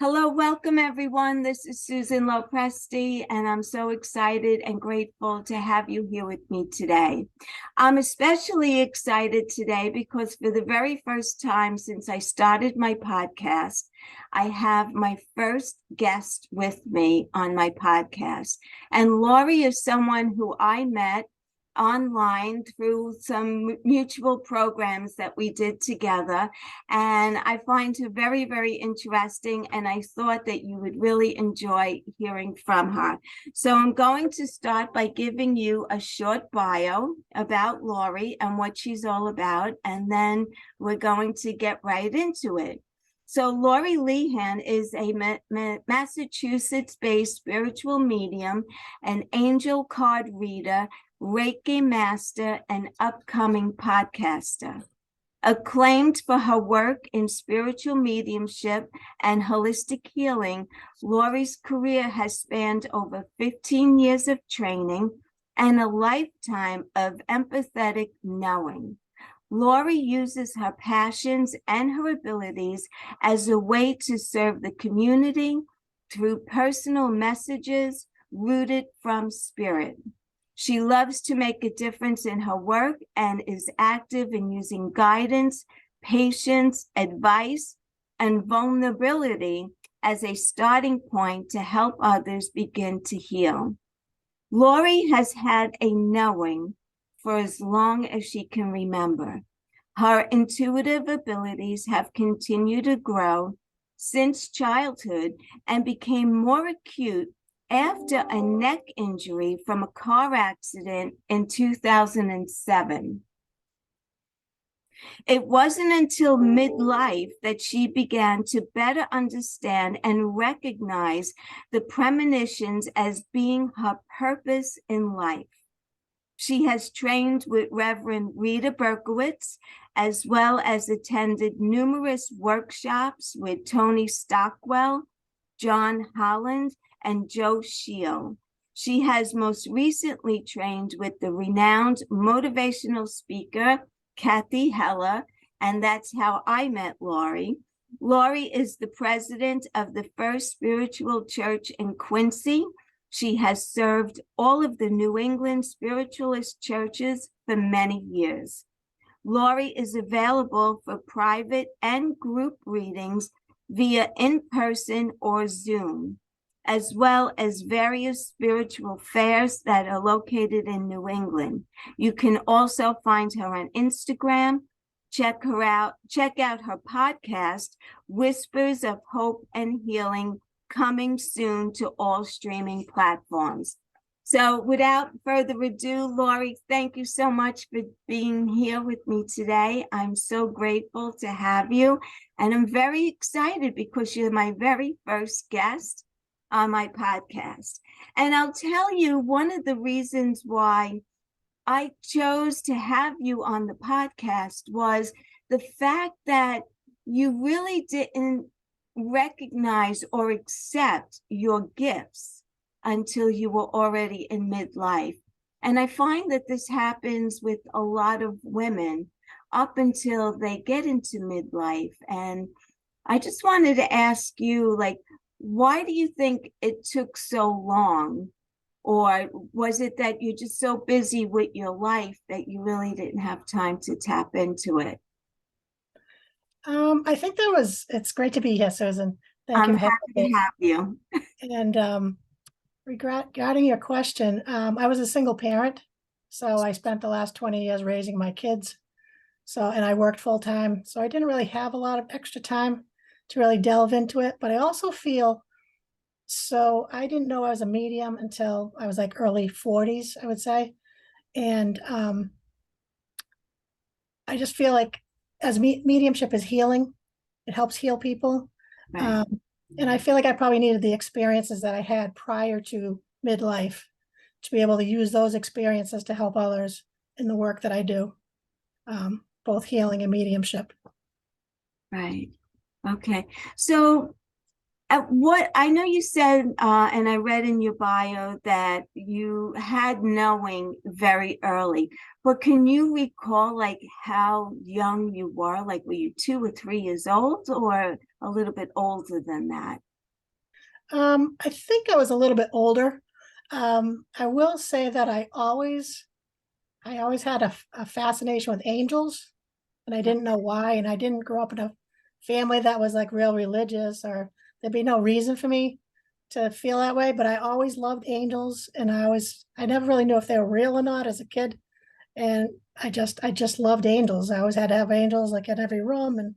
Hello, welcome everyone. This is Susan Lopresti, and I'm so excited and grateful to have you here with me today. I'm especially excited today because for the very first time since I started my podcast, I have my first guest with me on my podcast. And Laurie is someone who I met online through some mutual programs that we did together. And I find her very, very interesting. And I thought that you would really enjoy hearing from her. So I'm going to start by giving you a short bio about Laurie and what she's all about. And then we're going to get right into it. So Laurie Leehan is a Massachusetts-based spiritual medium, an angel card reader, Reiki master, and upcoming podcaster. Acclaimed for her work in spiritual mediumship and holistic healing, Laurie's career has spanned over 15 years of training and a lifetime of empathetic knowing. Laurie uses her passions and her abilities as a way to serve the community through personal messages rooted from spirit. She loves to make a difference in her work and is active in using guidance, patience, advice, and vulnerability as a starting point to help others begin to heal. Laurie has had a knowing for as long as she can remember. Her intuitive abilities have continued to grow since childhood and became more acute after a neck injury from a car accident in 2007. It wasn't until midlife that she began to better understand and recognize the premonitions as being her purpose in life. She has trained with Reverend Rita Berkowitz, as well as attended numerous workshops with Tony Stockwell, Holland, and Joe Shiel. She has most recently trained with the renowned motivational speaker, Cathy Heller, and that's how I met Laurie. Laurie is the president of the First Spiritual Church in Quincy. She has served all of the New England spiritualist churches for many years. Laurie is available for private and group readings via in-person or Zoom, as well as various spiritual fairs that are located in New England. You can also find her on Instagram. Check out her podcast, Whispers of Hope and Healing, coming soon to all streaming platforms. So without further ado, Laurie, thank you so much for being here with me today. I'm so grateful to have you. And I'm very excited because you're my very first guest on my podcast. And I'll tell you one of the reasons why I chose to have you on the podcast was the fact that you really didn't recognize or accept your gifts until you were already in midlife. And I find that this happens with a lot of women up until they get into midlife. And I just wanted to ask you, why do you think it took so long? Or was it that you're just so busy with your life that you really didn't have time to tap into it? I think it's great to be here, Susan. Thank I'm you for having happy to me. have you. And regarding your question, I was a single parent, so I spent the last 20 years raising my kids. And I worked full time, so I didn't really have a lot of extra time to really delve into it. But I also feel, so I didn't know I was a medium until I was like early 40s, I would say. And I just feel like as mediumship is healing, it helps heal people. Right. And I feel like I probably needed the experiences that I had prior to midlife to be able to use those experiences to help others in the work that I do, both healing and mediumship. Right. Okay. So what I know you said, and I read in your bio that you had knowing very early, but can you recall how young you were? Were you 2 or 3 years old or a little bit older than that? I think I was a little bit older. I will say that I always had a fascination with angels, and I didn't know why. And I didn't grow up in a family that was like real religious, or there'd be no reason for me to feel that way. But I always loved angels, and I never really knew if they were real or not as a kid. And I just loved angels. I always had to have angels like in every room, and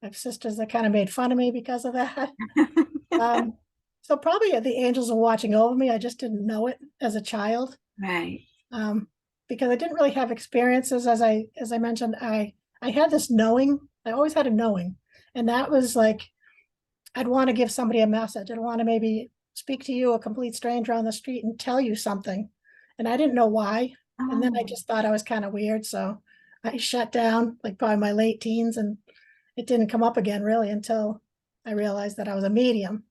I have sisters that kind of made fun of me because of that. Um, so probably the angels are watching over me. I just didn't know it as a child. Right. Um, because I didn't really have experiences as I mentioned, I had this knowing. I always had a knowing. And that was like I'd want to give somebody a message. I'd want to maybe speak to you, a complete stranger on the street, and tell you something. And I didn't know why. And then I Oh, just thought I was kind of weird. So I shut down like probably my late teens, and it didn't come up again really until I realized that I was a medium.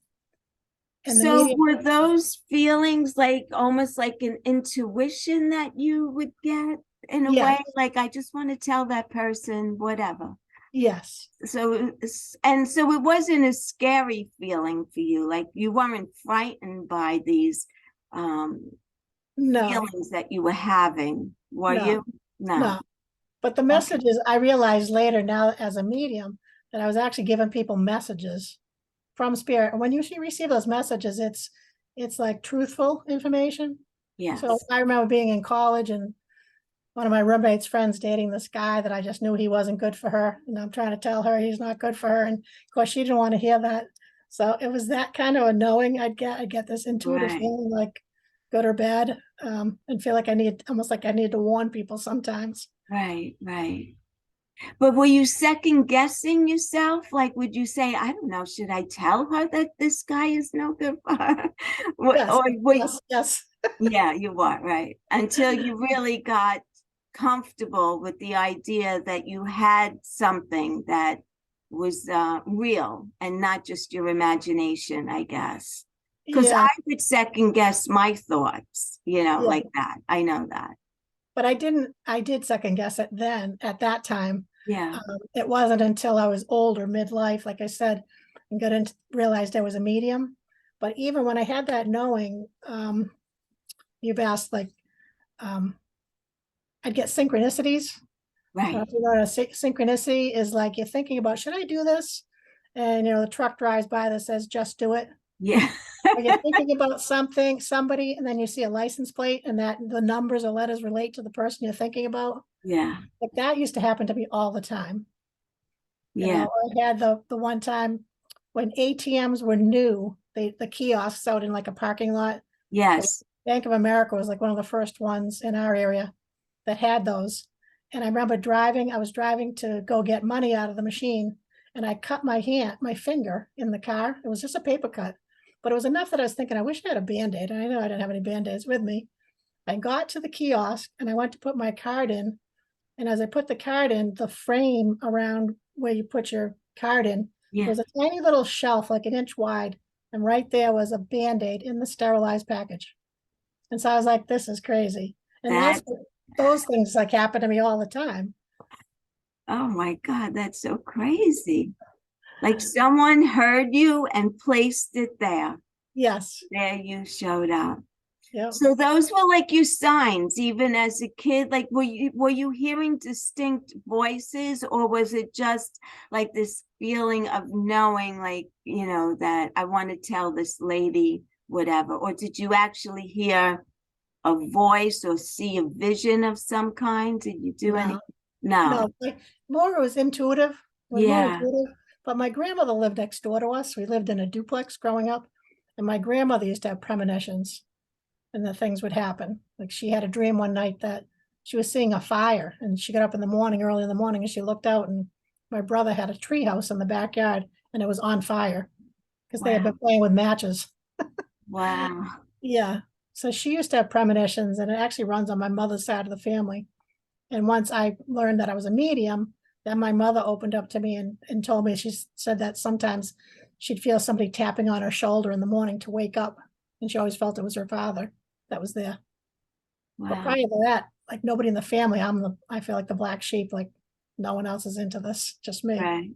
And the so medium, were those feelings like almost like an intuition that you would get in a way? yes, Like, I just want to tell that person whatever. yes, So it wasn't a scary feeling for you. Like, you weren't frightened by these um no, feelings that you were having, were no, you? No. no. But the Okay. messages I realized later now as a medium that I was actually giving people messages from spirit. And when you receive those messages, it's like truthful information. So Yes. I remember being in college and one of my roommate's friends dating this guy that I just knew he wasn't good for her. And I'm trying to tell her he's not good for her. And of course she didn't want to hear that. So it was that kind of a knowing I'd get this intuitive Right. feeling like good or bad, and feel like I need almost like I need to warn people sometimes. Right. Right. But were you second guessing yourself? Like, would you say, I don't know, should I tell her that this guy is no good for her? Yes, Or were, yes, yes. yeah, you were, right. Until you really got comfortable with the idea that you had something that was real and not just your imagination, I guess. Because Yeah, I would second guess my thoughts, yeah. like that. I know that. But I did second guess it then at that time. Yeah. It wasn't until I was older, midlife, like I said, and got into realized I was a medium. But even when I had that knowing, you've asked like, um, I'd get synchronicities. Right. If you know what a synchronicity is, like you're thinking about, should I do this? And the truck drives by that says, just do it. Yeah. Or you're thinking about something, somebody, and then you see a license plate and that the numbers or letters relate to the person you're thinking about. Yeah. Like that used to happen to me all the time. Yeah. I had the one time when ATMs were new, the kiosks out in like a parking lot. Like Yes. Bank of America was like one of the first ones in our area that had those. And I remember I was driving to go get money out of the machine, and I cut my finger in the car. It was just a paper cut, but it was enough that I was thinking, I wish I had a Band-Aid. And I know I didn't have any Band-Aids with me. I got to the kiosk and I went to put my card in. And as I put the card in, the frame around where you put your card in, there Yeah. was a tiny little shelf, like an inch wide. And right there was a Band-Aid in the sterilized package. And so I was like, this is crazy. And That, those things like happen to me all the time. oh my God, that's so crazy. Like someone heard you and placed it there. Yes. There you showed up. Yep. So those were like your signs, even as a kid. Like, were you hearing distinct voices, or was it just like this feeling of knowing, like, that I want to tell this lady whatever? Or did you actually hear a voice or see a vision of some kind? Did you do any? No, No. no. More it was intuitive. It was more Yeah. intuitive. But my grandmother lived next door to us. We lived in a duplex growing up. And my grandmother used to have premonitions, and the things would happen. Like she had a dream one night that she was seeing a fire, and she got up in the morning, early in the morning, and she looked out, and my brother had a tree house in the backyard, and it was on fire because they had Wow. been playing with matches. Wow. Yeah. So she used to have premonitions, and it actually runs on my mother's side of the family. And once I learned that I was a medium, then my mother opened up to me and told me, she said that sometimes she'd feel somebody tapping on her shoulder in the morning to wake up. And she always felt it was her father that was there. But Wow. prior to that, like nobody in the family, I feel like the black sheep, like no one else is into this, just me. Right.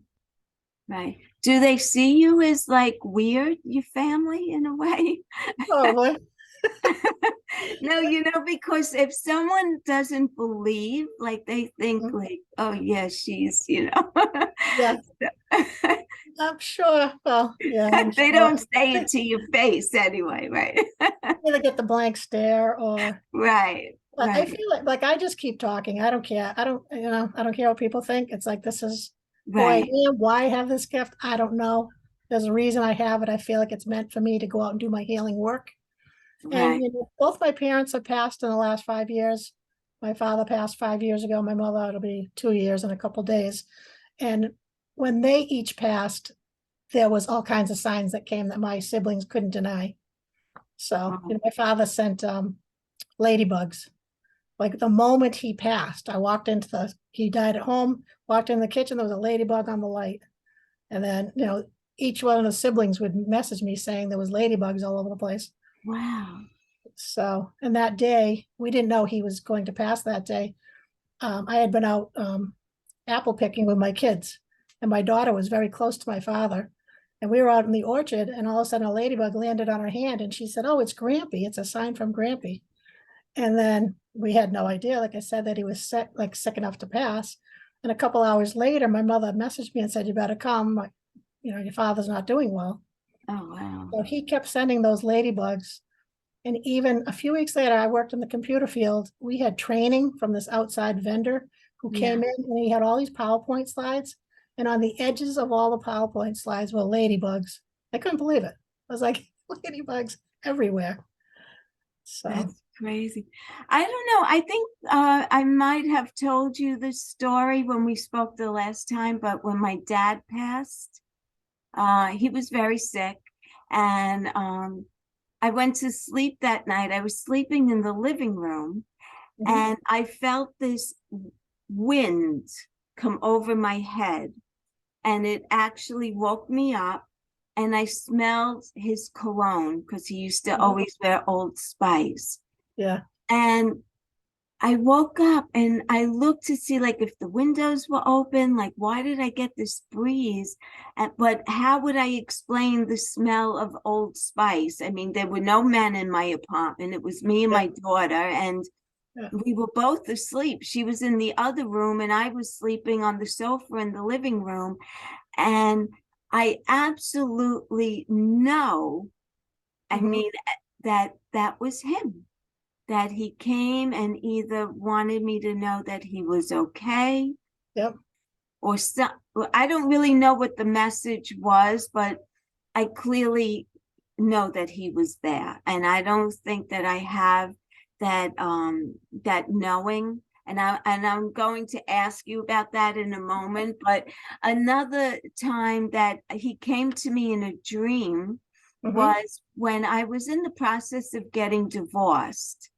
Right. Do they see you as like weird, your family, in a way? Probably. No, because if someone doesn't believe, like they think Mhm. like, oh yeah, she's. Yeah, I'm sure. Well, yeah, I'm They sure. don't say it to your face anyway, right? Either get the blank stare or, Right, but I right, feel like I just keep talking. I don't care. I don't care what people think. It's like, this is who I right, am. Why I have this gift, I don't know. There's a reason I have it. I feel like it's meant for me to go out and do my healing work. And right. both my parents have passed in the last 5 years. My father passed 5 years ago. My mother, it'll be 2 years in a couple days. And when they each passed, there was all kinds of signs that came that my siblings couldn't deny. So, Oh, my father sent ladybugs. Like the moment he passed, he died at home, walked in the kitchen, there was a ladybug on the light. And then, each one of the siblings would message me saying there was ladybugs all over the place. wow. So, and that day, we didn't know he was going to pass that day. I had been out apple picking with my kids, and my daughter was very close to my father. And we were out in the orchard, and all of a sudden a ladybug landed on her hand, and she said, "Oh, it's Grampy. It's a sign from Grampy." And then we had no idea, like I said, that he was sick enough to pass. And a couple hours later, my mother messaged me and said, "You better come. Your father's not doing well." Oh, wow. So he kept sending those ladybugs. And even a few weeks later, I worked in the computer field. We had training from this outside vendor who Yeah. came in, and he had all these PowerPoint slides. And on the edges of all the PowerPoint slides were ladybugs. I couldn't believe it. I was like, ladybugs everywhere. So, That's crazy. I don't know. I think I might have told you the story when we spoke the last time, but when my dad passed, he was very sick, and I went to sleep that night. I was sleeping in the living room, mhm, and I felt this wind come over my head, and it actually woke me up. And I smelled his cologne because he used to mhm, always wear Old Spice. yeah, And I woke up and I looked to see like if the windows were open, like why did I get this breeze? But how would I explain the smell of Old Spice? I mean, there were no men in my apartment. It was me and yeah, my daughter, and yeah. we were both asleep. She was in the other room, and I was sleeping on the sofa in the living room. And I absolutely know, I Mhm, mean, that was him, that he came and either wanted me to know that he was okay yep, or some, I don't really know what the message was, but I clearly know that he was there. And I don't think that I have that knowing. And I'm going to ask you about that in a moment. But another time that he came to me in a dream mhm, was when I was in the process of getting divorced.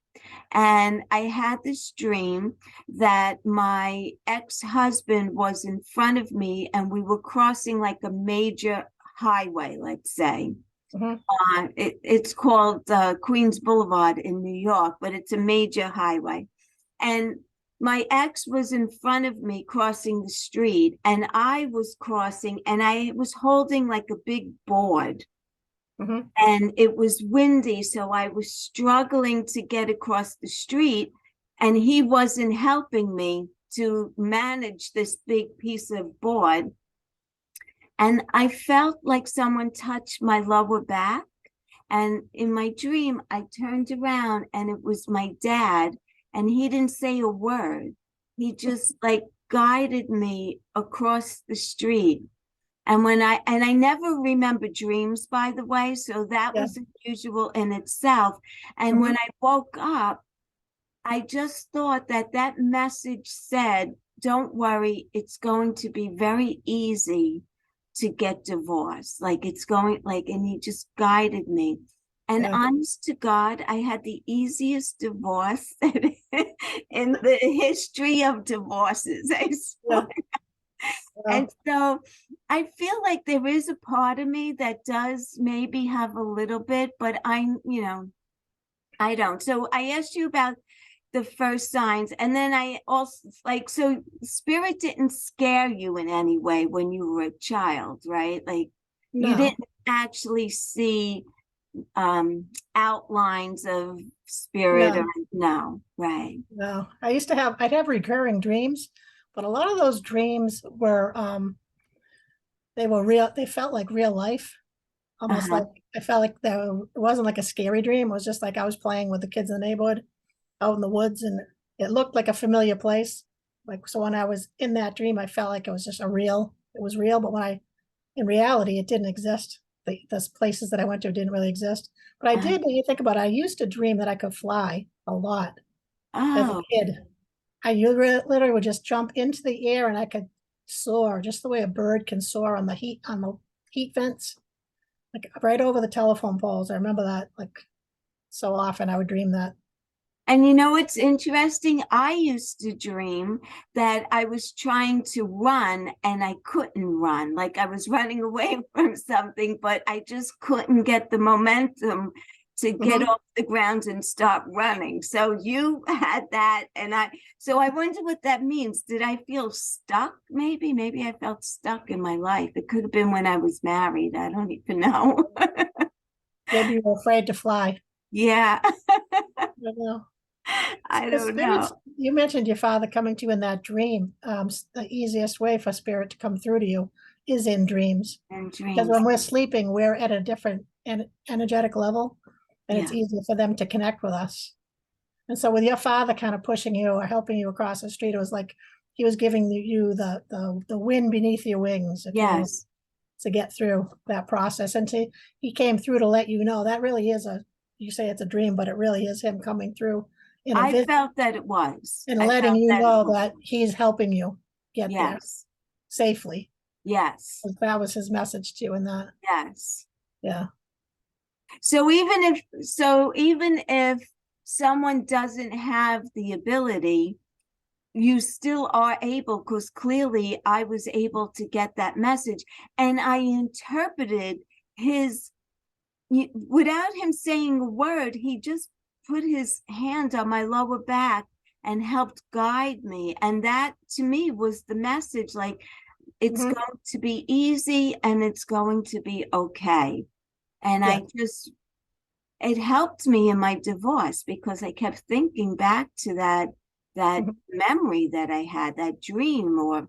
And I had this dream that my ex-husband was in front of me and we were crossing like a major highway, let's say. mhm, It's called Queens Boulevard in New York, but it's a major highway. And my ex was in front of me crossing the street, and I was crossing, and I was holding like a big board, mhm, and it was windy, so I was struggling to get across the street, and he wasn't helping me to manage this big piece of board. And I felt like someone touched my lower back, and in my dream I turned around and it was my dad, and he didn't say a word. He just like guided me across the street. And I never remember dreams, by the way, so that yeah, was unusual in itself. And when mhm, I woke up, I just thought that that message said, don't worry, it's going to be very easy to get divorced. Like it's going, like, and he just guided me. And yeah, honest to God, I had the easiest divorce in the history of divorces. I swear. yeah, And well, so I feel like there is a part of me that does maybe have a little bit, but I don't. So I asked you about the first signs. And then I also like, so spirit didn't scare you in any way when you were a child, right? Like you No, didn't actually see outlines of spirit or no, no, right. no. I'd have recurring dreams, but a lot of those dreams were, they were real. They felt like real life, almost Uh-huh. like I felt like it wasn't like a scary dream. It was just like I was playing with the kids in the neighborhood out in the woods, and it looked like a familiar place. Like, so when I was in that dream, I felt like it was just it was real. But in reality, it didn't exist. The places that I went to didn't really exist. But I Uh-huh. did, when you think about it, I used to dream that I could fly a lot as a Oh, kid. Literally would just jump into the air and I could soar just the way a bird can soar on the heat vents, like right over the telephone poles. I remember that like so often I would dream that. and you know what's interesting? I used to dream that I was trying to run and I couldn't run. Like I was running away from something, but I just couldn't get the momentum to get Mhm. off the ground and stop running. So you had that, and so I wonder what that means. Did I feel stuck? Maybe I felt stuck in my life. It could have been when I was married. I don't even know. Maybe you were afraid to fly. Yeah, I don't know. I So don't know. spirits, you mentioned your father coming to you in that dream. The easiest way for spirit to come through to you is in dreams. And Because dreams. when we're sleeping, we're at a different energetic level, and it's Yeah. easier for them to connect with us. And so with your father kind of pushing you or helping you across the street, it was like he was giving you the wind beneath your wings, if you will, Yes. to get through that process. And he came through to let you know that really is you say it's a dream, but it really is him coming through in a I visit felt that it was. and I letting felt you that it know was. that he's helping you get there Yes. safely. Yes. That was his message to you in that. Yes. Yeah. So even if someone doesn't have the ability, you still are able, because clearly I was able to get that message. And I interpreted his, without him saying a word, he just put his hand on my lower back and helped guide me. And that to me was the message, like, it's Mhm. going to be easy and it's going to be okay. And Yeah. it helped me in my divorce because I kept thinking back to that Mhm. memory that I had, that dream, or I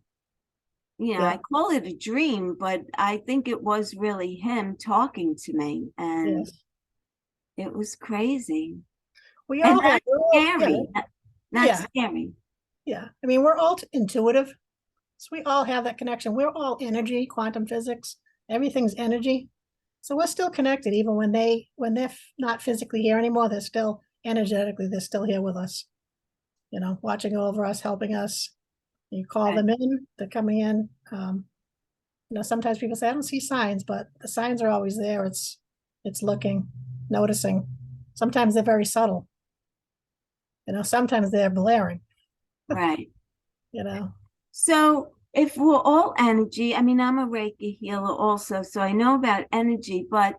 Yeah. call it a dream, but I think it was really him talking to me, and Yes. it was crazy We and all have, not scary, not yeah. scary. Yeah. I mean, we're all intuitive. So we all have that connection. We're all energy, quantum physics, everything's energy. So we're still connected, even when they're not physically here anymore, they're still energetically, they're still here with us, watching over us, helping us. You call Right. them in, they're coming in. Sometimes people say, I don't see signs, but the signs are always there. It's looking, noticing. Sometimes they're very subtle. Sometimes they're blaring, Right. you know. So if we're all energy, I mean, I'm a Reiki healer also, so I know about energy, but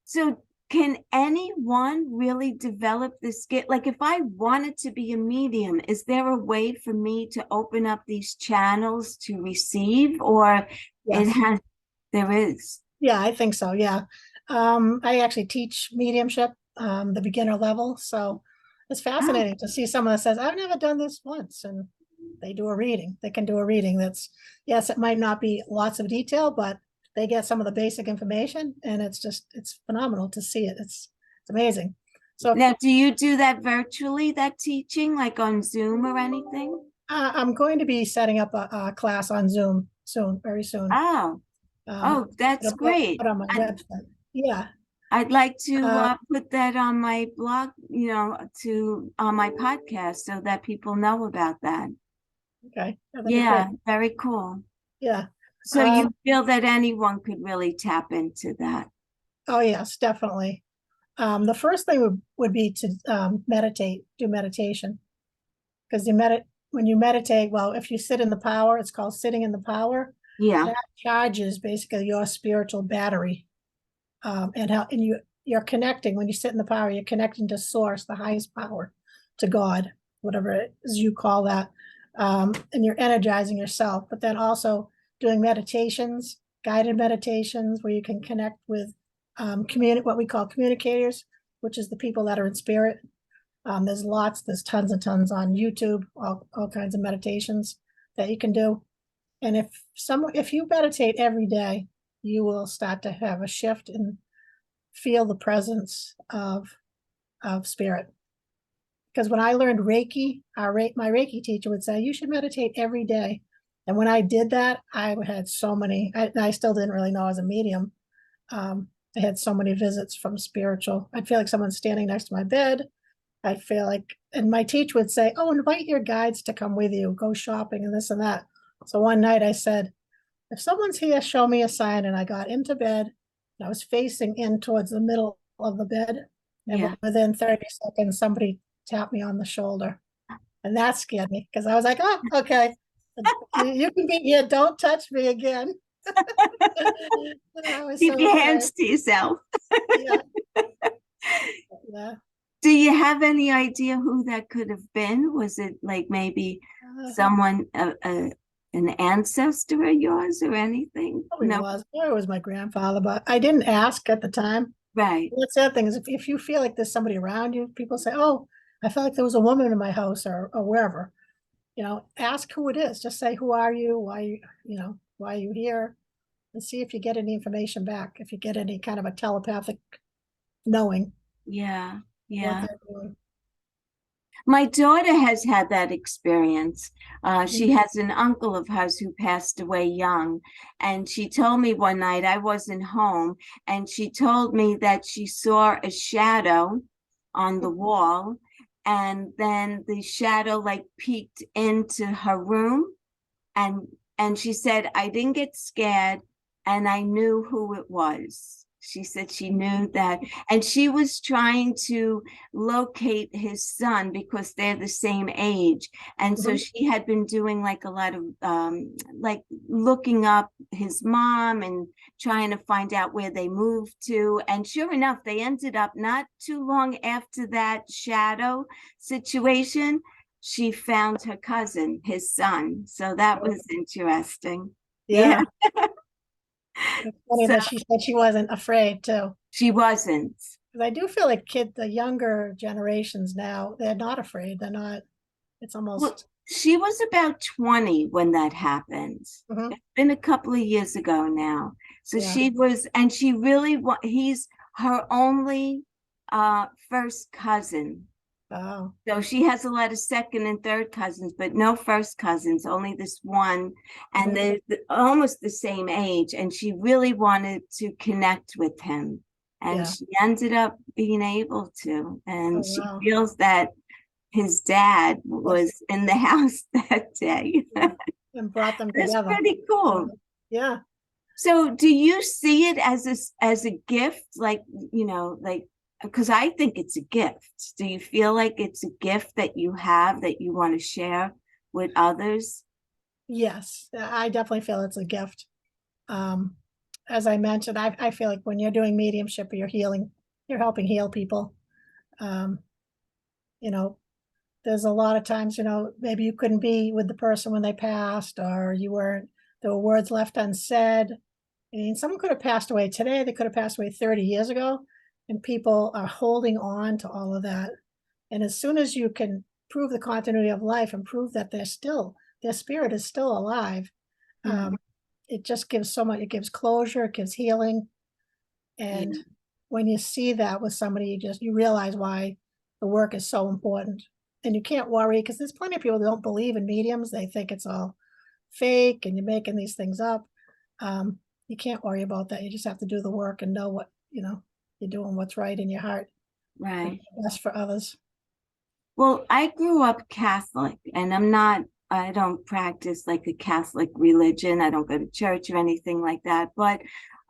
so can anyone really develop this skill? Like if I wanted to be a medium, is there a way for me to open up these channels to receive, or it Yes. has, there is? Yeah, I think so. Yeah. I actually teach mediumship, the beginner level. So it's Oh, fascinating to see someone that says, I've never done this once. And they do a reading. They can do a reading that's, yes, it might not be lots of detail, but they get some of the basic information and it's phenomenal to see it. It's amazing. So now do you do that virtually, that teaching, like on Zoom or anything? I'm going to be setting up a class on Zoom soon, very soon. Oh, Um, oh, that's it'll be great. out on my website. Yeah. I'd like to Uh, put that on my blog, to on my podcast so that people know about that. okay. Yeah, that'd be Yeah, great. very cool. Yeah. So you Um, feel that anyone could really tap into that? oh yes, definitely. The first thing would be to do meditation. Because when you meditate, well, if you sit in the power, it's called sitting in the power. Yeah, That charges basically your spiritual battery. And you're connecting when you sit in the power, you're connecting to source, the highest power. to God, whatever it is you call that. And you're energizing yourself, but then also doing meditations, guided meditations, where you can connect with what we call communicators, which is the people that are in spirit. There's tons and tons on YouTube, all kinds of meditations that you can do. And if you meditate every day, you will start to have a shift and feel the presence of spirit. Because when I learned Reiki, my Reiki teacher would say, you should meditate every day. And when I did that, I had so many, I still didn't really know I was a medium. I had so many visits from spiritual. I'd feel like someone's standing next to my bed. I'd feel like, and my teacher would say, oh, invite your guides to come with you, go shopping and this and that. So one night I said, if someone's here, show me a sign. And I got into bed and I was facing in towards the middle of the bed. And Yeah. within 30 seconds, somebody tapped me on the shoulder. And that scared me because I was like, oh, okay. You can be here. Don't touch me again. Keep your hands to yourself. Yeah. Yeah. Do you have any idea who that could have been? Was it like maybe someone, an ancestor of yours or anything? No, it was my grandfather, but I didn't ask at the time. Right. That's the other thing is if you feel like there's somebody around you, people say, oh, I felt like there was a woman in my house or wherever. Ask who it is. Just say, who are you? Why are you here? And see if you get any information back, if you get any kind of a telepathic knowing. Yeah. Yeah. What they're doing. My daughter has had that experience. She has an uncle of hers who passed away young. And she told me one night, I wasn't home, and she told me that she saw a shadow on the wall. And then the shadow like peeked into her room. And she said, I didn't get scared and I knew who it was. She said she knew that, and she was trying to locate his son because they're the same age. And so she had been doing like a lot of like looking up his mom and trying to find out where they moved to. And sure enough, they ended up not too long after that shadow situation, she found her cousin, his son. So that was interesting. Yeah. It's funny that she said she wasn't afraid too. She wasn't. Because I do feel like the younger generations now, they're not afraid. They're not, it's almost. Well, she was about 20 when that happened. It's been a couple of years ago now. So she was, and she really, he's her only first cousin. Oh. So she has a lot of second and third cousins, but no first cousins, only this one. And they're almost the same age. And she really wanted to connect with him. And she ended up being able to. And she feels that his dad was in the house that day. And brought them together. That's pretty cool. Yeah. So do you see it as a gift? Like, because I think it's a gift. Do you feel like it's a gift that you have that you want to share with others? Yes, I definitely feel it's a gift. As I mentioned, I feel like when you're doing mediumship or you're healing, you're helping heal people. There's a lot of times, maybe you couldn't be with the person when they passed, or there were words left unsaid. I mean, someone could have passed away today. They could have passed away 30 years ago. And people are holding on to all of that. And as soon as you can prove the continuity of life and prove that their spirit is still alive, it just gives so much. It gives closure, it gives healing. And when you see that with somebody, you realize why the work is so important. And you can't worry, because there's plenty of people that don't believe in mediums. They think it's all fake and you're making these things up. You can't worry about that. You just have to do the work and know what, you're doing what's right in your heart. Right. Best for others. Well, I grew up Catholic, and I don't practice like a Catholic religion. I don't go to church or anything like that. But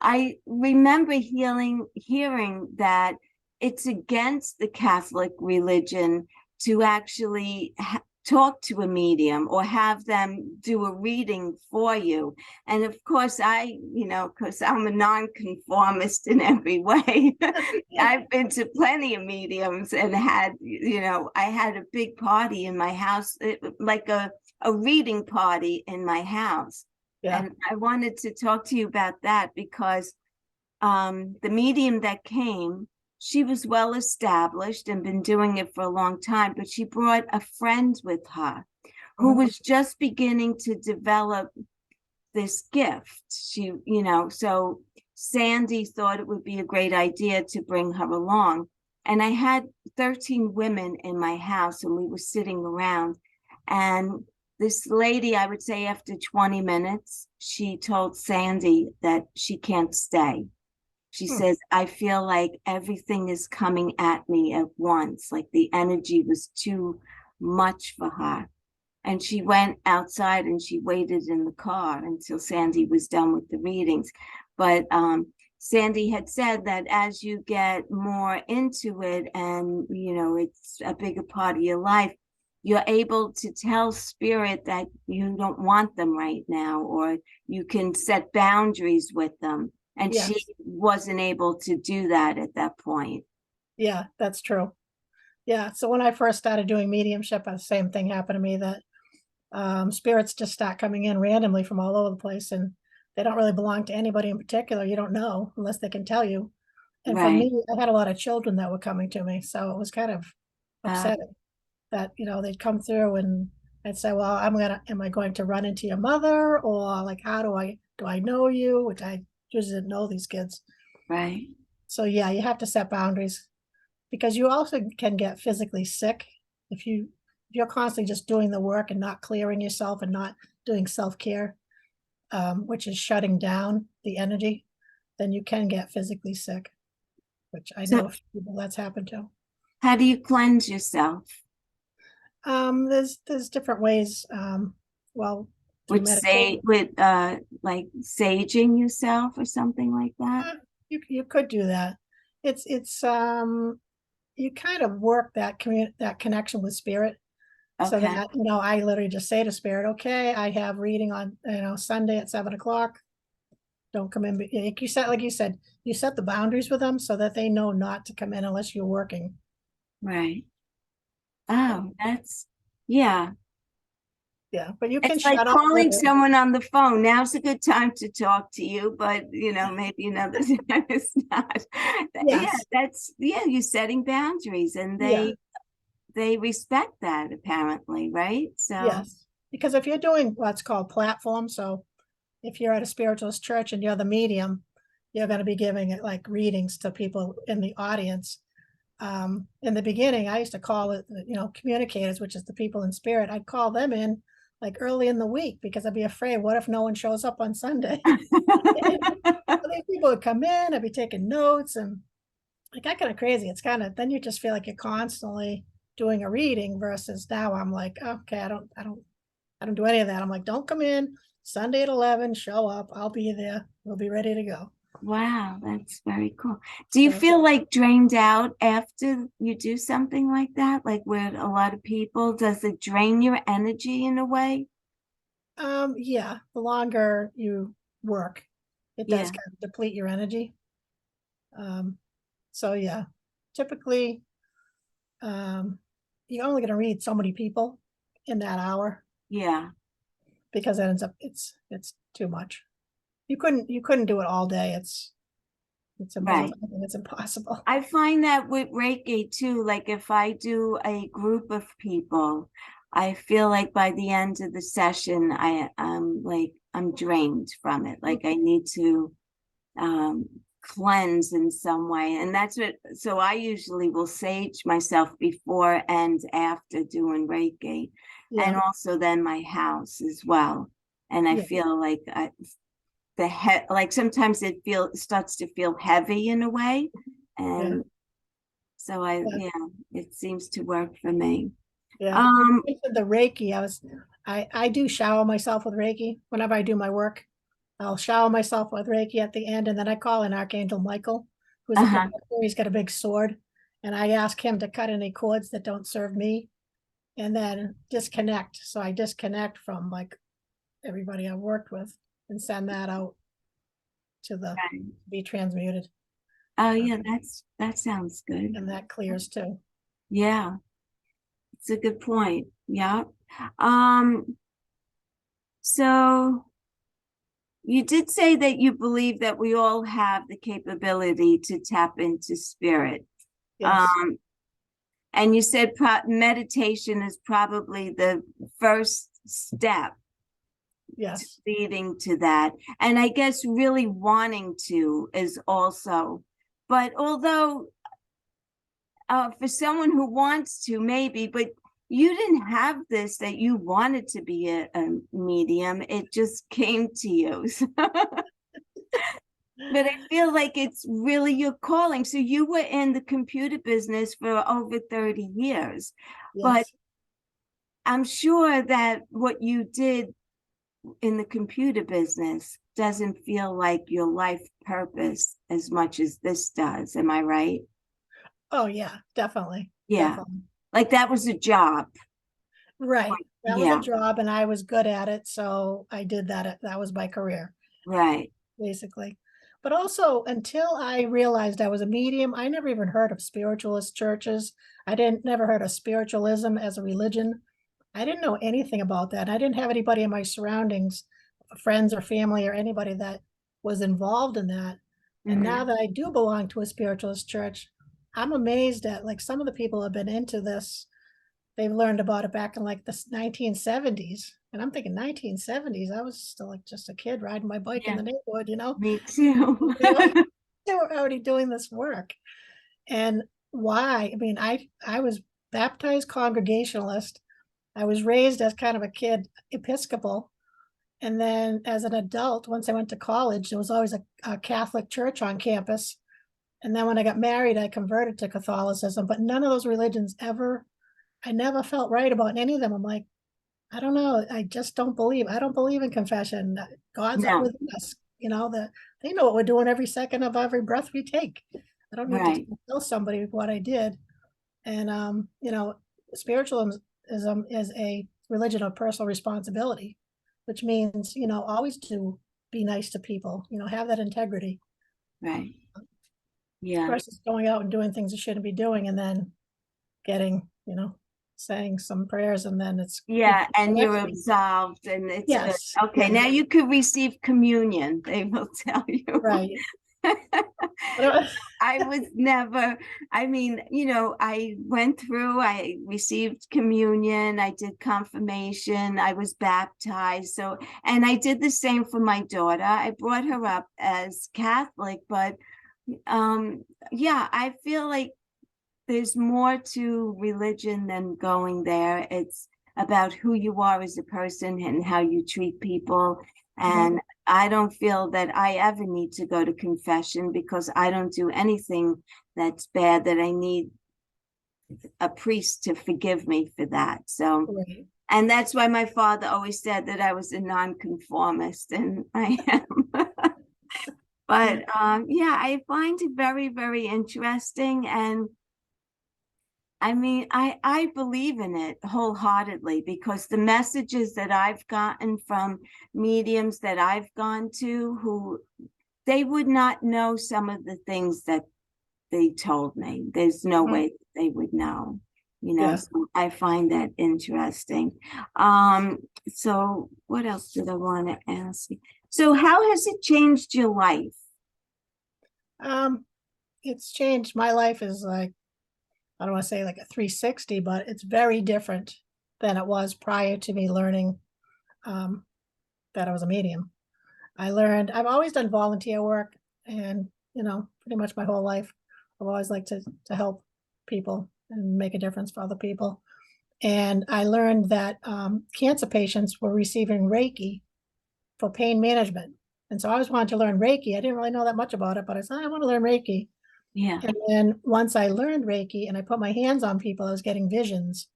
I remember hearing that it's against the Catholic religion to actually talk to a medium or have them do a reading for you. And of course, because I'm a nonconformist in every way, I've been to plenty of mediums and had, I had a big party in my house, like a reading party in my house. Yeah. And I wanted to talk to you about that because the medium that came, she was well established and been doing it for a long time, but she brought a friend with her who was just beginning to develop this gift. So Sandy thought it would be a great idea to bring her along. And I had 13 women in my house and we were sitting around. And this lady, I would say after 20 minutes, she told Sandy that she can't stay. She says, I feel like everything is coming at me at once. Like the energy was too much for her. And she went outside and she waited in the car until Sandy was done with the readings. But Sandy had said that as you get more into it and, it's a bigger part of your life, you're able to tell spirit that you don't want them right now, or you can set boundaries with them. And Yes. she wasn't able to do that at that point. Yeah, that's true. Yeah. So when I first started doing mediumship, the same thing happened to me, that spirits just start coming in randomly from all over the place, and they don't really belong to anybody in particular. You don't know unless they can tell you. And for Right. me, I had a lot of children that were coming to me, so it was kind of upsetting that, they'd come through and I'd say, well, am I going to run into your mother, or like, do I know you? Which I usually didn't know these kids. Right. So yeah, you have to set boundaries, because you also can get physically sick if you're constantly just doing the work and not clearing yourself and not doing self-care, which is shutting down the energy. Then you can get physically sick, which I know So a few people that's happened to. how do you cleanse yourself? There's different ways. Well, through meditation. Like saging yourself or something like that? You could do that. It's you kind of work that connection with spirit, so Okay. that I literally just say to spirit, okay, I have reading on Sunday at 7 o'clock. Don't come in. Like you said, you set the boundaries with them so that they know not to come in unless you're working. Right. Oh, yeah. Yeah, but you can It's like shut off. calling someone on the phone. Now's a good time to talk to you, but maybe another time it's not. Yes. You're setting boundaries and Yeah. they respect that apparently, right? So Yes. Because if you're doing what's called platform, so if you're at a spiritualist church and you're the medium, you're going to be giving it like readings to people in the audience. In the beginning, I used to call it, communicators, which is the people in spirit. I'd call them in like early in the week because I'd be afraid, what if no one shows up on Sunday? So these people would come in, I'd be taking notes, and like that kind of crazy. It's kind of, then you just feel like you're constantly doing a reading, versus now I'm like, okay, I don't do any of that. I'm like, don't come in Sunday at 11, show up. I'll be there. We'll be ready to go. wow, that's very cool. Do you So, feel like drained out after you do something like that? Like with a lot of people, does it drain your energy in a way? yeah, the longer you work, it does Yeah, kind of deplete your energy. Um, so yeah, typically, you're only going to read so many people in that hour, yeah, because it ends up, it's too much. You couldn't do it all day. It's right. impossible. I think it's impossible. I find that with Reiki too, like if I do a group of people, I feel like by the end of the session, I'm drained from it. Like I need to cleanse in some way. And so I usually will sage myself before and after doing Reiki, and Yeah, also then my house as well. And I yeah, feel like like sometimes starts to feel heavy in a way. yeah, And so yeah, it seems to work for me. yeah. When Um, you said the Reiki, I do shower myself with Reiki whenever I do my work. I'll shower myself with Reiki at the end, and then I call in Archangel Michael, who's a uh-huh. protector. He's got a big sword, and I ask him to cut any cords that don't serve me. and then disconnect. So I disconnect from like everybody I've worked with and send that out to Right. be transmuted. Oh yeah, that sounds good. And that clears too. Yeah, it's a good point. Yeah. Um, so you did say that you believe that we all have the capability to tap into spirit. Yes. Um, and you said meditation is probably the first step Yes. leading to that. And I guess really wanting to is also, but although for someone who wants to, maybe, but you didn't have this that you wanted to be a medium. It just came to you. But I feel like it's really your calling. So you were in the computer business for over 30 years, but Yes. I'm sure that what you did in the computer business doesn't feel like your life purpose as much as this does. Am I right? Oh yeah, definitely. Yeah. Definitely. Like that was a job. Right. That was a Yeah, job and I was good at it. So I did that. That was my career, right. basically. But also, until I realized I was a medium, I never even heard of spiritualist churches. I didn't never heard of spiritualism as a religion. I didn't know anything about that. I didn't have anybody in my surroundings, friends or family or anybody that was involved in that. And now Mhm. that I do belong to a spiritualist church, I'm amazed at like some of the people have been into this. They've learned about it back in like the 1970s. And I'm thinking 1970s, I was still like just a kid riding my bike in Yeah, the neighborhood, you know? me too. They were, they were already doing this work. And why? I mean, I was baptized Congregationalist. I was raised as kind of a kid Episcopal. And then as an adult, once I went to college, there was always a Catholic church on campus. And then when I got married, I converted to Catholicism, but none of those religions ever, I never felt right about any of them. I'm like, I don't know. I just don't believe. I don't believe in confession. God's up No, within us. You know, they know what we're doing every second of every breath we take. I don't need to right, tell somebody what I did. And you know, spiritualism is a religion of personal responsibility, which means, you know, always to be nice to people, you know, have that integrity right. Yeah. versus going out and doing things you shouldn't be doing and then getting, you know, saying some prayers and then it's the Yeah, and you're next week. absolved and it's good. Yes, Okay, yes, now you could receive communion, they will tell you. right. But I was never, I mean, I went through, I received communion, I did confirmation, I was baptized. So, and I did the same for my daughter. I brought her up as Catholic, but yeah, I feel like there's more to religion than going there. It's about who you are as a person and how you treat people. Mhm. And I don't feel that I ever need to go to confession because I don't do anything that's bad that I need a priest to forgive me for that. So, Right. and that's why my father always said that I was a nonconformist, and I am. Yeah. But yeah, I find it very, very interesting. And I mean, I believe in it wholeheartedly because the messages that I've gotten from mediums that I've gone to who they would not know some of the things that they told me. There's no Mhm. way they would know, Yeah. so I find that interesting. So what else did I want to ask you? So how has it changed your life? Um, it's changed. My life is like, I don't want to say like a 360, but it's very different than it was prior to me learning um, that I was a medium. I've always done volunteer work and, you know, pretty much my whole life. I've always liked to help people and make a difference for other people. And I learned that cancer patients were receiving Reiki for pain management. And so I always wanted to learn Reiki. I didn't really know that much about it, but I said, I want to learn Reiki. Yeah. And then once I learned Reiki and I put my hands on people, I was getting visions.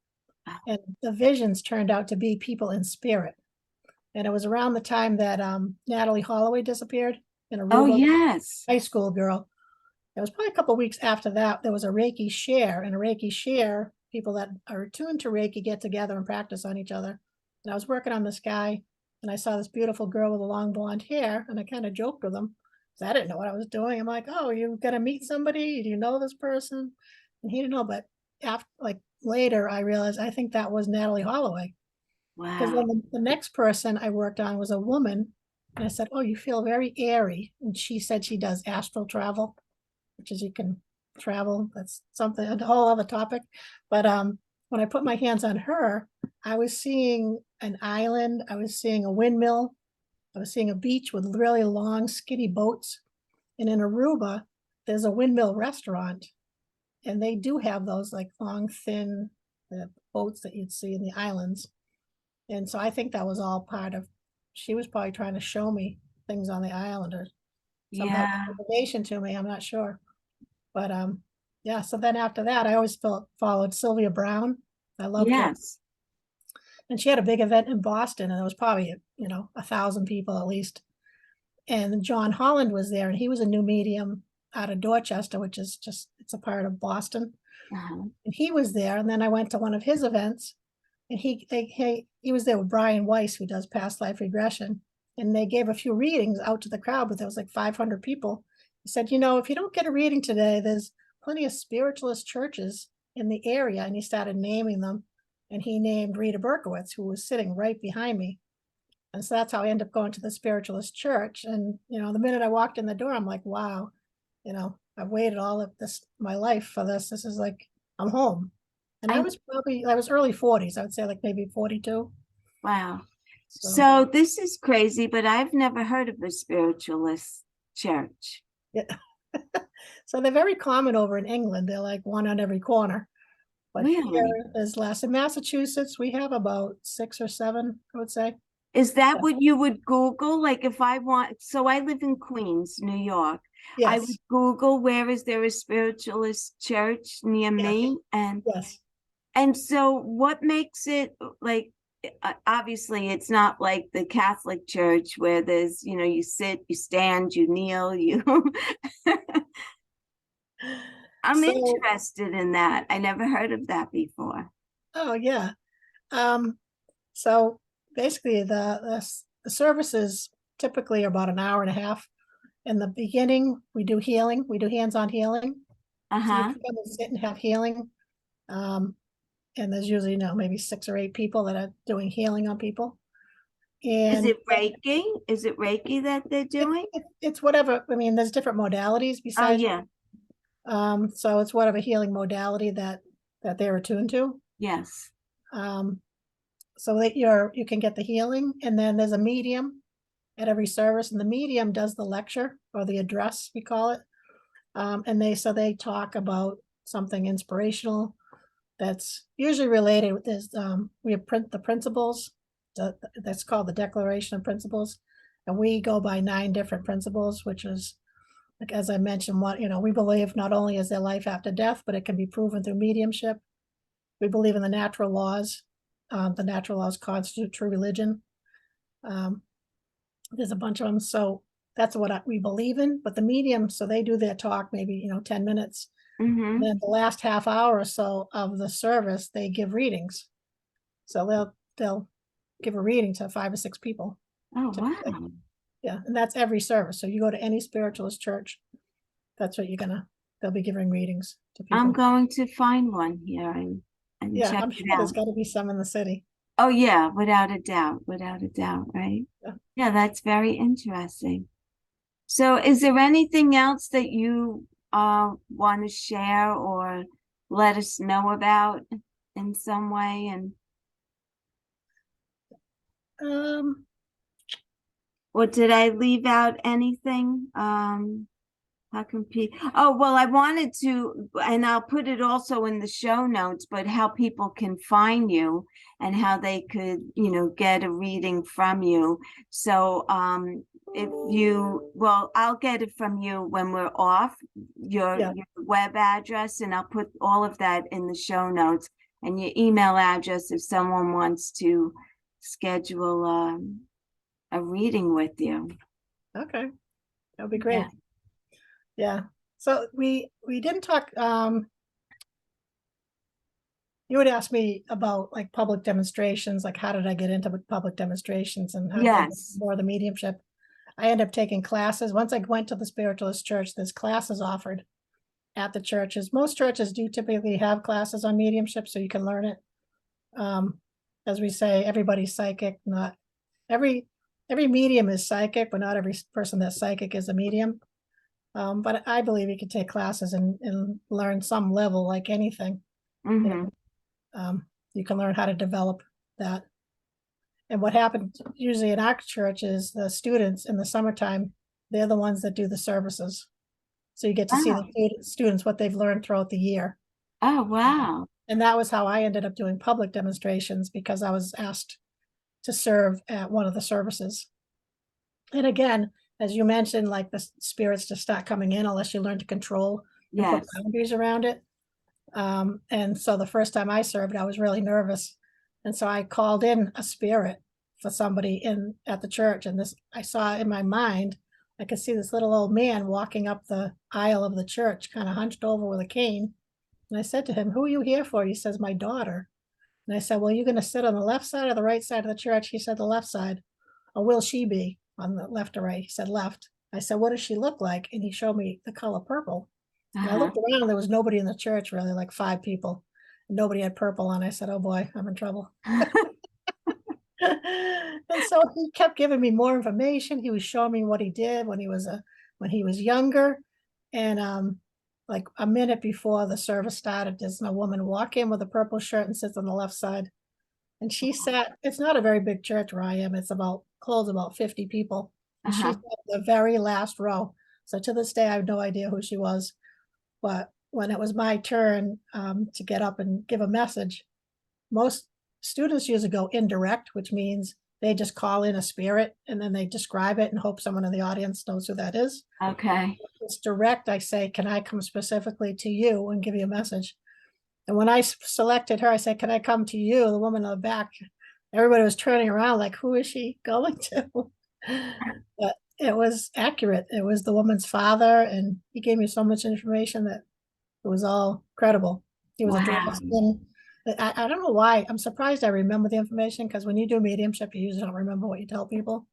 And the visions turned out to be people in spirit. And it was around the time that Natalie Holloway disappeared in Oh, Aruba, yes. high school girl. It was probably a couple of weeks after that, there was a Reiki share, and a Reiki share people that are attuned to Reiki get together and practice on each other. And I was working on this guy, and I saw this beautiful girl with a long blonde hair, and I kind of joked with him. 'Cause I didn't know what I was doing. I'm like, "Oh, you're gonna meet somebody? Do you know this person?" And he didn't know, but after, like, later, I realized I think that was Natalie Holloway. Because Wow. then the next person I worked on was a woman, and I said, "Oh, you feel very airy." And she said she does astral travel, which is you can travel. That's something, a whole other topic. But when I put my hands on her, I was seeing an island, I was seeing a windmill, I was seeing a beach with really long, skinny boats. And in Aruba, there's a windmill restaurant, and they do have those like long, thin boats that you'd see in the islands. And so I think that was all part of, she was probably trying to show me things on the island or some type Yeah. of information to me. I'm not sure. But yeah, so then after that, I always followed Sylvia Brown. I loved her. Yes. And she had a big event in Boston, and it was probably, 1,000 people at least. And John Holland was there, and he was a new medium out of Dorchester, which is just, it's a part of Boston. Uh-huh. And he was there. And then I went to one of his events, and he was there with Brian Weiss, who does past life regression. And they gave a few readings out to the crowd, but there was like 500 people. He said, if you don't get a reading today, there's plenty of spiritualist churches in the area. And he started naming them. And he named Rita Berkowitz, who was sitting right behind me. And so that's how I ended up going to the spiritualist church. And, the minute I walked in the door, I'm like, wow, I've waited all of this, my life for this. This is like, I'm home. And I I was early 40s. I would say like maybe 42. Wow. So, So this is crazy, but I've never heard of a spiritualist church. yeah. So they're very common over in England. They're like one on every corner. But Really? here is less. In Massachusetts, we have about 6 or 7, I would say. Is that Yeah. what you would Google? Like if I want, so I live in Queens, New York. I would Yes. Google where is there a spiritualist church near Yes. me? Yes. And so what makes it like obviously it's not like the Catholic Church where there's, you sit, you stand, you kneel, you I'm So, interested in that. I never heard of that before. oh yeah. Um, so basically the services typically are about an hour and a half. In the beginning, we do healing. We do hands-on healing. So you Uh-huh. can come and sit and have healing. Um, and there's usually, maybe 6 or 8 people that are doing healing on people. Is And it Reiki? Is it Reiki that they're doing? it's whatever. I mean, there's different modalities Oh besides. yeah. So it's whatever healing modality that they're attuned to. Yes. Um, so that you can get the healing, and then there's a medium at every service, and the medium does the lecture or the address, we call it. And they talk about something inspirational that's usually related with this. We have the principles. That's called the Declaration of Principles, and we go by 9 different principles, which is, like, as I mentioned, we believe not only is there life after death, but it can be proven through mediumship. We believe in the natural laws. The natural laws constitute true religion. Um, there's a bunch of them, so that's what we believe in. But the medium, so they do their talk, maybe 10 minutes. Mm-hmm. Then the last half hour or so of the service, they give readings. So they'll give a reading to 5 or 6 people Oh typically. wow. Yeah, and that's every service. So you go to any spiritualist church, that's what they'll be giving readings to I'm people. going to find one here and Yeah, check I'm it sure there's out. got to be some in the city. Oh yeah, without a doubt, right? Yeah. Yeah, that's very interesting. So is there anything else that you want to share or let us know about in some way? And Um, or did I leave out anything? How can people? Oh, well, I wanted to, and I'll put it also in the show notes, but how people can find you and how they could, get a reading from you. So, well, I'll get it from you when we're off, yeah, your web address, and I'll put all of that in the show notes and your email address if someone wants to schedule a reading with you. okay, that would be Yeah. great. Yeah. So we didn't talk. you would ask me about like public demonstrations, like how did I get into public demonstrations and how did I get Yes. more of the mediumship? I ended up taking classes. Once I went to the spiritualist church, there's classes offered at the churches. Most churches do typically have classes on mediumship, so you can learn it. As we say, everybody's psychic. Not every medium is psychic, but not every person that's psychic is a medium. But I believe you can take classes and learn some level, like anything. Mm-hmm. You can learn how to develop that. And what happens usually in our church is the students in the summertime, they're the ones that do the services. So you get to see Oh. the students, what they've learned throughout the year. Oh, wow. And that was how I ended up doing public demonstrations, because I was asked to serve at one of the services. And again, as you mentioned, like the spirits just start coming in unless you learn to control and put Yes. boundaries around it. And so the first time I served, I was really nervous. And so I called in a spirit for somebody at the church. And this, I saw in my mind, I could see this little old man walking up the aisle of the church, kind of hunched over with a cane. And I said to him, "Who are you here for?" He says, "My daughter." And I said, "Well, you're going to sit on the left side or the right side of the church?" He said, "The left side." "Or will she be on the left or right?" He said, "Left." I said, "What does she look like?" And he showed me the color purple. And I Uh-huh. looked around, there was nobody in the church, really, like 5 people. Nobody had purple on. I said, "Oh boy, I'm in trouble." And so he kept giving me more information. He was showing me what he did when he was younger. And like a minute before the service started, there's a woman walk in with a purple shirt and sits on the left side. And she sat, it's not a very big church where I am. It's holds about 50 people. And she Uh-huh. sat in the very last row. So to this day, I have no idea who she was. But when it was my turn to get up and give a message, most students usually go indirect, which means they just call in a spirit and then they describe it and hope someone in the audience knows who that is. Okay. If it's direct, I say, "Can I come specifically to you and give you a message?" And when I selected her, I said, "Can I come to you?" The woman in the back, everybody was turning around like, who is she going to? But it was accurate. It was the woman's father, and he gave me so much information that it was all credible. He was a Wow. draftsman. I don't know why. I'm surprised I remember the information, because when you do mediumship, you usually don't remember what you tell people,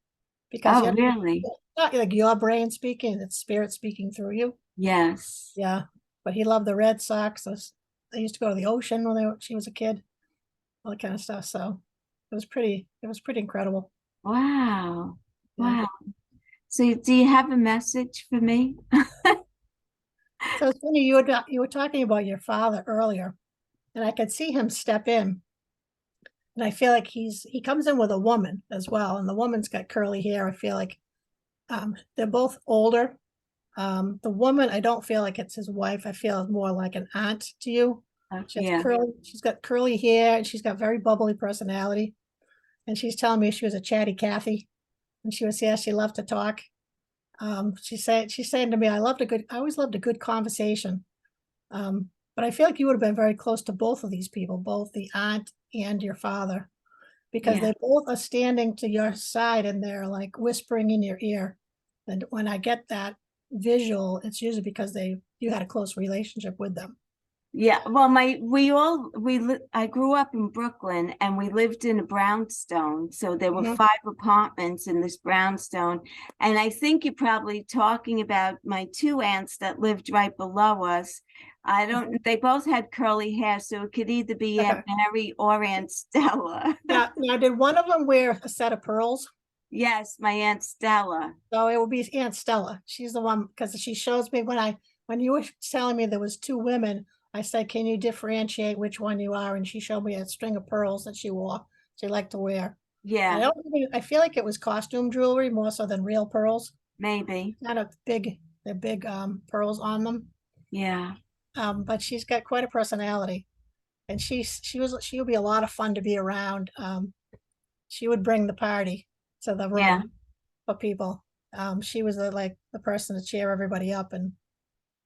because Oh, you're really? not like your brain speaking, it's spirit speaking through you. Yes. Yeah. But he loved the Red Sox. They used to go to the ocean when she was a kid, all that kind of stuff. So it was pretty incredible. Wow. Yeah. Wow. So do you have a message for me? So it's funny, you were talking about your father earlier, and I could see him step in. And I feel like he comes in with a woman as well, and the woman's got curly hair. I feel like they're both older. The woman, I don't feel like it's his wife. I feel more like an aunt to you. Yeah. She's got curly hair, and she's got very bubbly personality. And she's telling me she was a chatty Cathy, and she was here. She loved to talk. She's saying to me, I always loved a good conversation. But I feel like you would have been very close to both of these people, both the aunt and your father, because Yeah. they both are standing to your side and they're like whispering in your ear. And when I get that visual, it's usually because you had a close relationship with them. Yeah, well, I grew up in Brooklyn and we lived in a brownstone. So there were Mhm. 5 apartments in this brownstone. And I think you're probably talking about my 2 aunts that lived right below us. They both had curly hair, so it could either be Aunt Mary or Aunt Stella. Now, did one of them wear a set of pearls? Yes, my Aunt Stella. So it will be Aunt Stella. She's the one, because she shows me when you were telling me there was 2 women, I said, "Can you differentiate which one you are?" And she showed me a string of pearls that she liked to wear. Yeah, I feel like it was costume jewelry more so than real pearls. maybe. Kind of big, they're big pearls on them. Yeah, But she's got quite a personality, and she would be a lot of fun to be around. She would bring the party to the yeah. room for people. She was like the person to cheer everybody up, and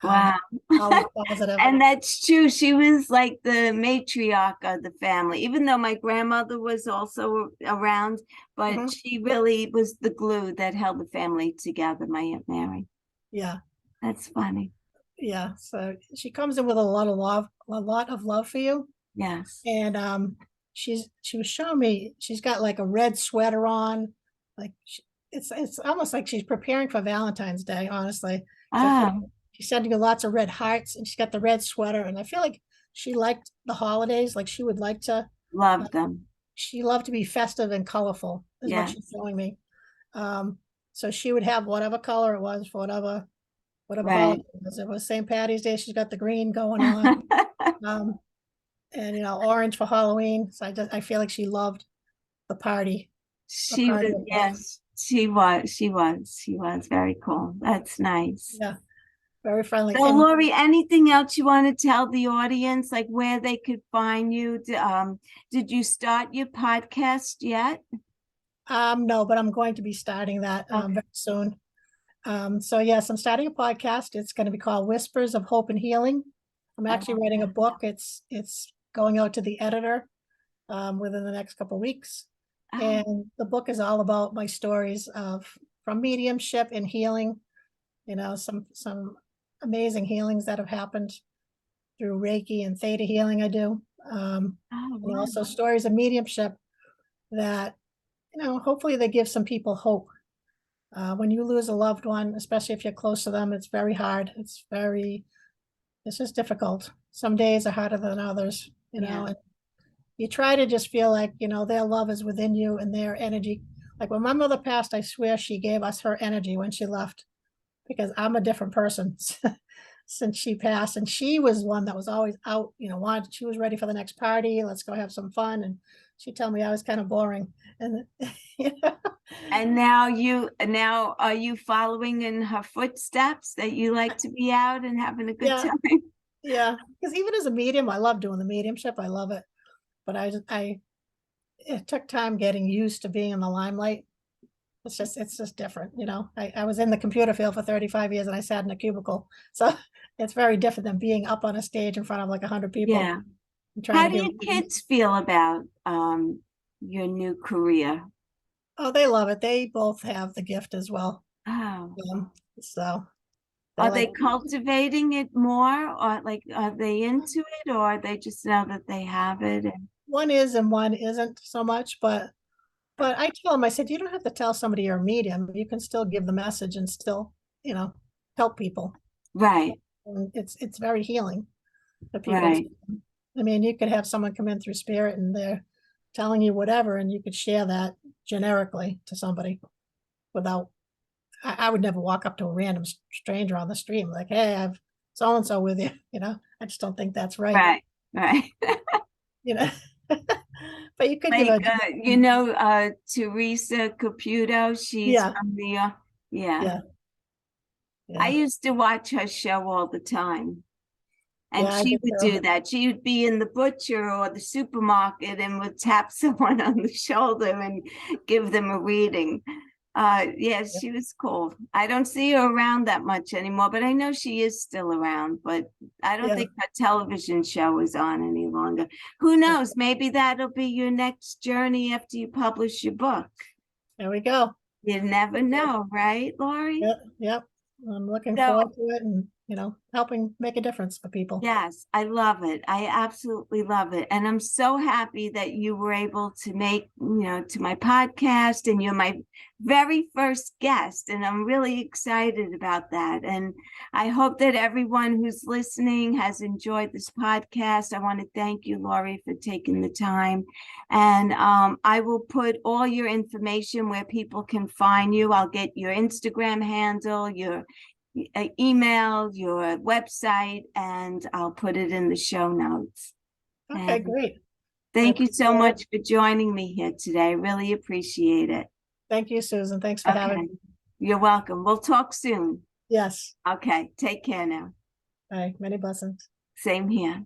Wow. always positive. And that's true. She was like the matriarch of the family, even though my grandmother was also around, but Mhm. she really was the glue that held the family together, my Aunt Mary. Yeah, That's funny. yeah. So she comes in with a lot of love for you. Yes. And she was showing me she's got like a red sweater on, like it's almost like she's preparing for Valentine's Day, honestly. So I feel Oh, like she's sending you lots of red hearts, and she's got the red sweater, and I feel like she liked the holidays, like she would like to. Uh, love them. she loved to be festive and colorful, is what she's Yes. showing me. Um, so she would have whatever color it was for whatever Right. holiday it was. If it was St. Patty's Day, she's got the green going on. Um, and orange for Halloween. So I feel like she loved the party, the She party was, of life. yes, she was very cool. That's nice. Yeah, very friendly. So, And Laurie, anything else you want to tell the audience, like where they could find you? Did you start your podcast yet? no, but I'm going to be starting that Okay. very soon. So yes, I'm starting a podcast. It's going to be called Whispers of Hope and Healing. I'm actually writing a book. It's going out to the editor within the next couple of weeks. Oh, And the book is all about my stories of from mediumship and healing, some amazing healings that have happened through Reiki and theta healing I do. oh, And wow. also stories of mediumship that, hopefully they give some people hope. When you lose a loved one, especially if you're close to them, it's very hard. It's just difficult. Some days are harder than others, Yeah. and you try to just feel like, their love is within you and their energy. Like when my mother passed, I swear she gave us her energy when she left, because I'm a different person since she passed. And she was one that was always out, she was ready for the next party. Let's go have some fun. And she'd tell me I was kind of boring. And, you know, And now are you following in her footsteps that you like to be out and having a good yeah, time? yeah. Because even as a medium, I love doing the mediumship. I love it. But it took time getting used to being in the limelight. It's just different, I was in the computer field for 35 years and I sat in a cubicle. So it's very different than being up on a stage in front of like 100 people Yeah. and trying How to do give your readings. kids feel about your new career? Oh, they love it. They both have the gift as well. Oh, So they're are like, they cultivating it more, or like are they into it, or they just know that they have it? And one is and one isn't so much, but I told them, I said, you don't have to tell somebody you're a medium. You can still give the message and still, help people. right, And it's very healing for people. right. I mean, you could have someone come in through spirit and they're telling you whatever, and you could share that generically to somebody without, I would never walk up to a random stranger on the street and be like, hey, I've so and so with you. I just don't think that's right. Right, right. You know, but you could give Like a, Teresa Caputo, she's yeah, from New York. Yeah. yeah, I yeah, used to watch her show all the time. And yeah, I she did would too. do that. She would be in the butcher or the supermarket and would tap someone on the shoulder and give them a reading. Yeah, Yeah, she was cool. I don't see her around that much anymore, but I know she is still around, but I don't yeah, think her television show is on any longer. Who yeah. knows? Maybe that'll be your next journey after you publish your book. There we go. You never know, right, Laurie? Yep, yep. I'm looking So forward to it and, helping make a difference for people. yes, I love it. I absolutely love it. And I'm so happy that you were able to make, to my podcast, and you're my very first guest. And I'm really excited about that. And I hope that everyone who's listening has enjoyed this podcast. I want to thank you, Laurie, for taking the time. And I will put all your information where people can find you. I'll get your Instagram handle, your email, your website, and I'll put it in the show notes. Okay, And great. I thank you so appreciate it. much for joining me here today. I really appreciate it. Thank you, Susan. Thanks for having Okay, me. you're welcome. We'll talk soon. Yes. Okay, take care now. Bye. Many blessings. Same here.